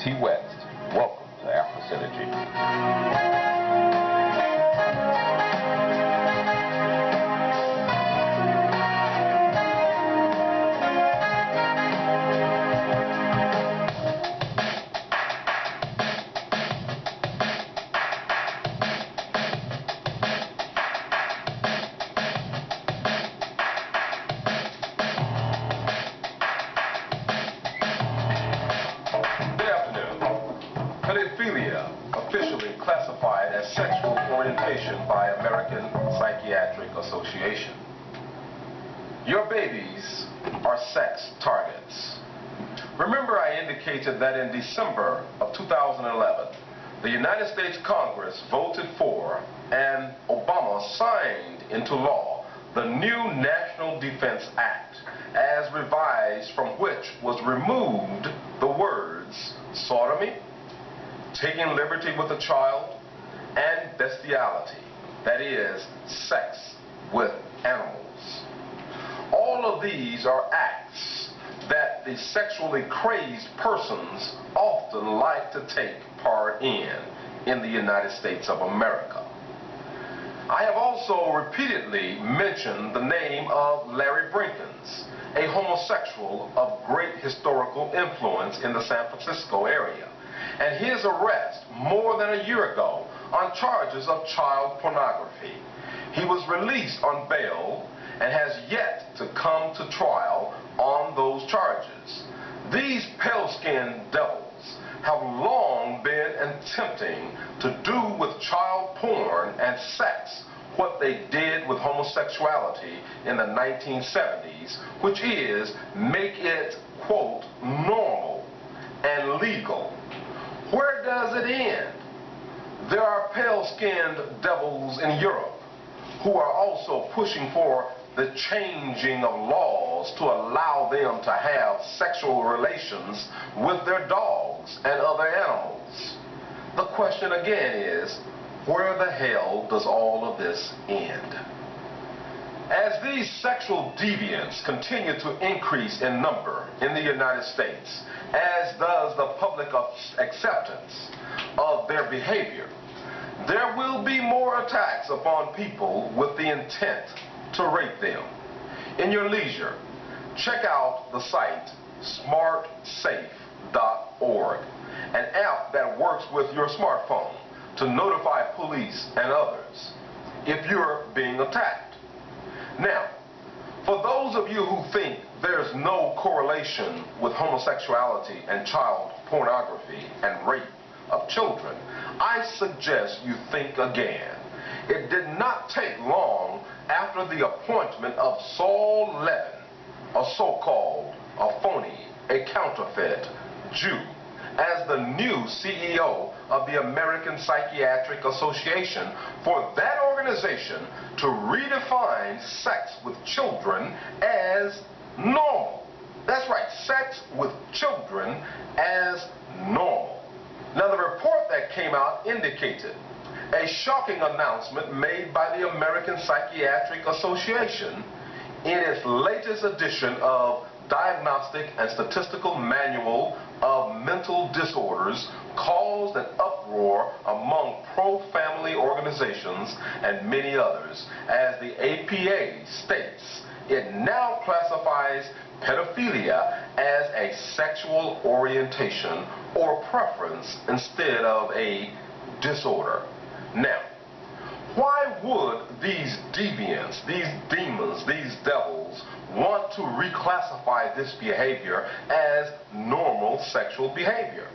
T. West. Welcome to Afro Synergy. Pedophilia, officially classified as sexual orientation by American Psychiatric Association. Your babies are sex targets. Remember, I indicated that in December of 2011, the United States Congress voted for and Obama signed into law the new National Defense Act, as revised, from which was removed the words sodomy, taking liberty with a child, and bestiality, that is, sex with animals. All of these are acts that the sexually crazed persons often like to take part in the United States of America. I have also repeatedly mentioned the name of Larry Brinkins, a homosexual of great historical influence in the San Francisco area, and his arrest more than a year ago on charges of child pornography. He was released on bail and has yet to come to trial on those charges. These pale-skinned devils have long been attempting to do with child porn and sex what they did with homosexuality in the 1970s, which is make it, quote, normal and legal. Where does it end? There are pale-skinned devils in Europe who are also pushing for the changing of laws to allow them to have sexual relations with their dogs and other animals. The question again is, where the hell does all of this end? As these sexual deviants continue to increase in number in the United States, as does the public acceptance of their behavior, there will be more attacks upon people with the intent to rape them. In your leisure, check out the site smartsafe.org, an app that works with your smartphone to notify police and others if you're being attacked. Now, for those of you who think there's no correlation with homosexuality and child pornography and rape of children, I suggest you think again. It did not take long after the appointment of Saul Levin, a so-called, a phony, a counterfeit Jew, as the new CEO of the American Psychiatric Association, for that organization to redefine sex with children as normal. That's right, sex with children as normal. Now, the report that came out indicated a shocking announcement made by the American Psychiatric Association in its latest edition of Diagnostic and Statistical Manual of Mental Disorders caused an uproar among pro-family organizations and many others, as the APA states it now classifies pedophilia as a sexual orientation or preference instead of a disorder. Now, why would these deviants, these demons, these devils want to reclassify this behavior as normal sexual behavior?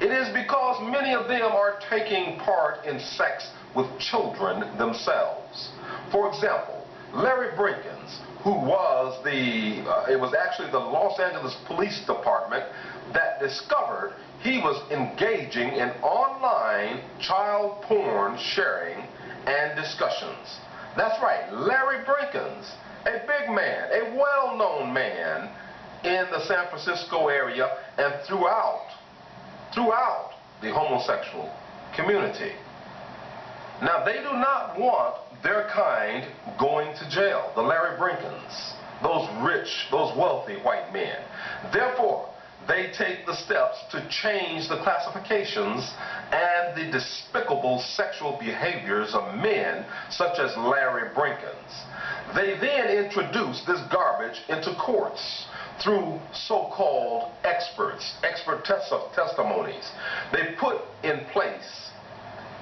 It is because many of them are taking part in sex with children themselves. For example, Larry Brinkins, who was it was actually the Los Angeles Police Department that discovered he was engaging in online child porn sharing and discussions. That's right, Larry Brinkins, a big man, a well-known man in the San Francisco area and throughout the homosexual community. Now, they do not want their kind going to jail, the Larry Brinkins, those rich, those wealthy white men. Therefore, they take the steps to change the classifications and the despicable sexual behaviors of men such as Larry Brinkins. They then introduce this garbage into courts through so-called experts, expert testimonies. They put in place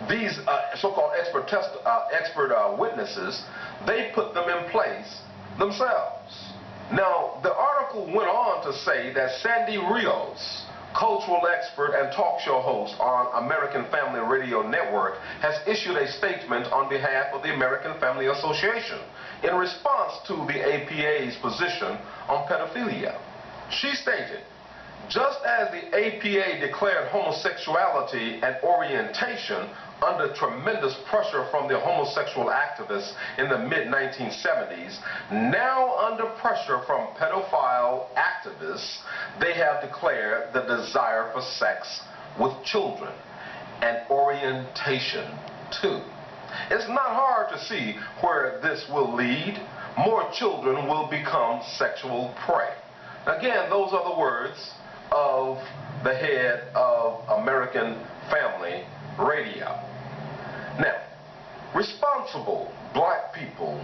these so-called expert witnesses. They put them in place themselves. Now, the article went on to say that Sandy Rios, cultural expert and talk show host on American Family Radio Network, has issued a statement on behalf of the American Family Association in response to the APA's position on pedophilia. She stated, "Just as the APA declared homosexuality and orientation under tremendous pressure from the homosexual activists in the mid-1970s, now under pressure from pedophile activists, they have declared the desire for sex with children and orientation too." It's not hard to see where this will lead. More children will become sexual prey. Again, those are the words of the head of American Family Radio. Now, responsible black people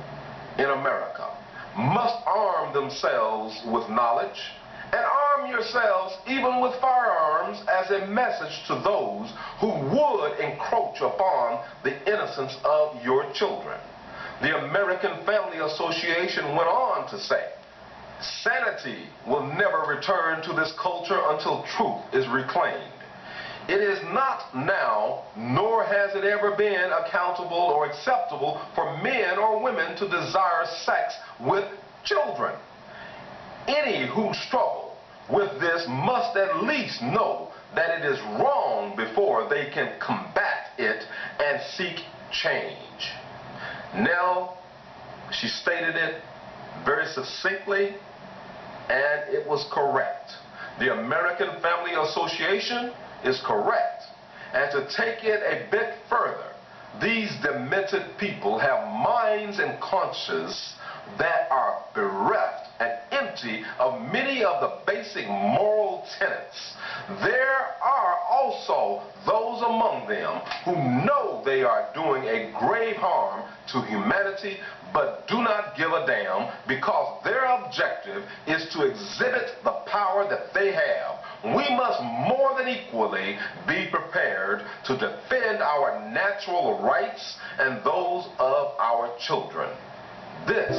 in America must arm themselves with knowledge, and arm yourselves even with firearms as a message to those who would encroach upon the innocence of your children. The American Family Association went on to say, "Sanity will never return to this culture until truth is reclaimed. It is not now, nor has it ever been accountable or acceptable for men or women to desire sex with children. Any who struggle with this must at least know that it is wrong before they can combat it and seek change." Now, she stated it very succinctly, and it was correct. The American Family Association is correct. And to take it a bit further, these demented people have minds and consciences that are bereft and empty of many of the basic moral tenets. There are also those among them who know they are doing a grave harm to humanity, but do not give a damn because their objective is to exhibit the power that they have. We must more than equally be prepared to defend our natural rights and those of our children. This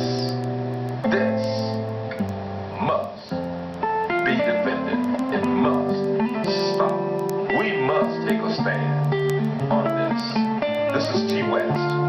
must be defended. It must stop. We must take a stand on this. This is T. West.